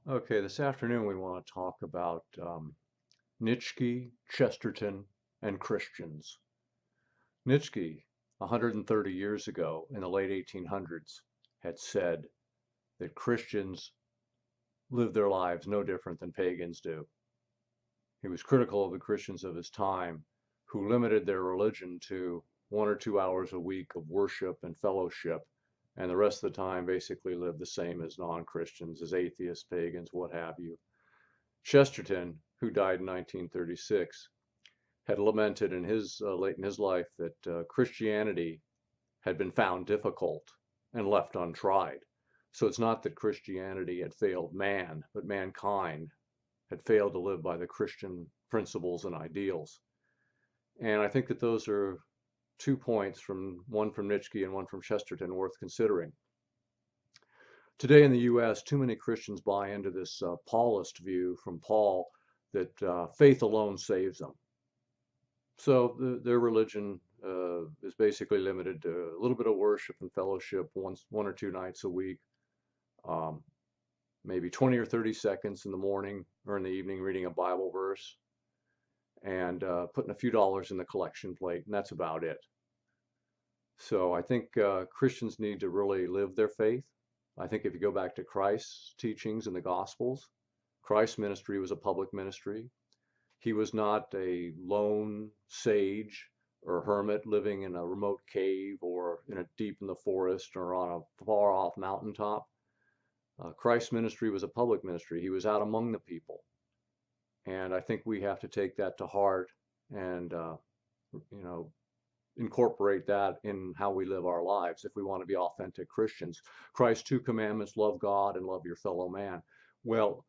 Okay, this afternoon we want to talk about Nietzsche, Chesterton, and Christians. Nietzsche, 130 years ago in the late 1800s, had said that Christians live their lives no different than pagans do. He was critical of the Christians of his time who limited their religion to 1 or 2 hours a week of worship and fellowship, and the rest of the time basically lived the same as non-Christians, as atheists, pagans, what have you. Chesterton, who died in 1936, had lamented in his late in his life that Christianity had been found difficult and left untried. So it's not that Christianity had failed man, but mankind had failed to live by the Christian principles and ideals. And I think that those are 2 points, from one from Nietzsche and one from Chesterton, worth considering. Today in the U.S., too many Christians buy into this Paulist view from Paul that faith alone saves them. So their religion is basically limited to a little bit of worship and fellowship 1 or 2 nights a week, um, maybe 20 or 30 seconds in the morning or in the evening reading a Bible verse, and putting a few dollars in the collection plate, and that's about it. So I think Christians need to really live their faith. I think if you go back to Christ's teachings in the Gospels, Christ's ministry was a public ministry. He was not a lone sage or hermit living in a remote cave or deep in the forest or on a far off mountaintop. Christ's ministry was a public ministry. He was out among the people. And I think we have to take that to heart and, you know, incorporate that in how we live our lives if we want to be authentic Christians. Christ's 2 commandments: love God and love your fellow man. Well,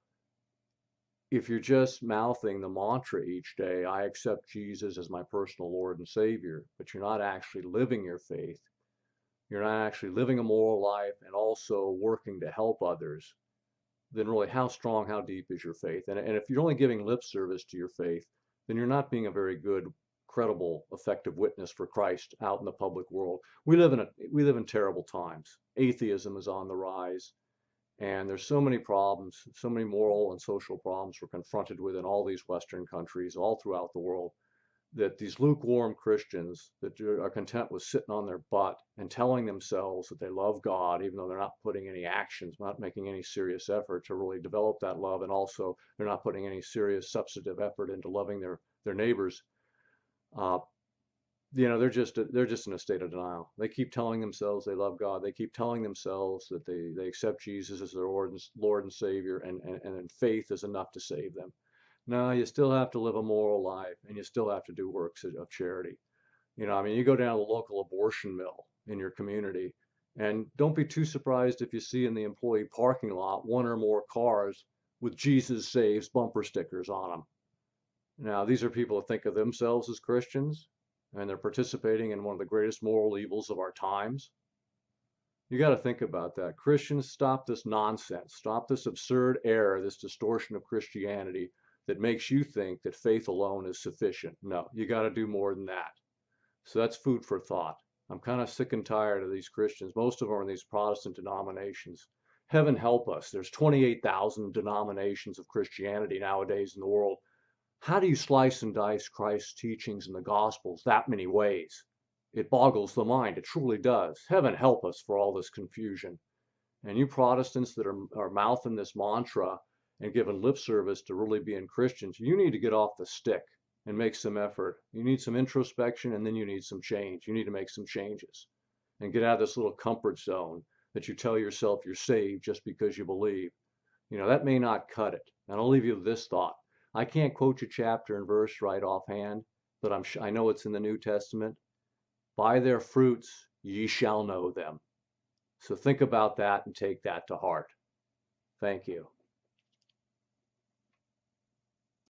if you're just mouthing the mantra each day, I accept Jesus as my personal Lord and Savior, but you're not actually living your faith, you're not actually living a moral life and also working to help others, then really how strong, how deep is your faith? And if you're only giving lip service to your faith, then you're not being a very good, credible, effective witness for Christ out in the public world. We live in terrible times. Atheism is on the rise. And there's so many problems, so many moral and social problems we're confronted with in all these Western countries, all throughout the world, that these lukewarm Christians that are content with sitting on their butt and telling themselves that they love God, even though they're not putting any actions, not making any serious effort to really develop that love, and also they're not putting any serious substantive effort into loving their neighbors. Uh, they're just in a state of denial. They keep telling themselves they love God. They keep telling themselves that they accept Jesus as their Lord and Savior, and faith is enough to save them. No, you still have to live a moral life, and you still have to do works of charity. I mean, you go down to the local abortion mill in your community, and don't be too surprised if you see in the employee parking lot one or more cars with Jesus Saves bumper stickers on them. Now, these are people that think of themselves as Christians, and they're participating in one of the greatest moral evils of our times. You got to think about that. Christians, stop this nonsense. Stop this absurd error, this distortion of Christianity that makes you think that faith alone is sufficient. No, you got to do more than that. So that's food for thought. I'm kind of sick and tired of these Christians. Most of them are in these Protestant denominations. Heaven help us. There's 28,000 denominations of Christianity nowadays in the world. How do you slice and dice Christ's teachings in the Gospels that many ways? It boggles the mind. It truly does. Heaven help us for all this confusion. And you Protestants that are mouthing this mantra and giving lip service to really being Christians, you need to get off the stick and make some effort. You need some introspection, and then you need some change. You need to make some changes and get out of this little comfort zone that you tell yourself you're saved just because you believe. That may not cut it. And I'll leave you with this thought. I can't quote you chapter and verse right offhand, but I know it's in the New Testament. By their fruits ye shall know them. So think about that and take that to heart. Thank you.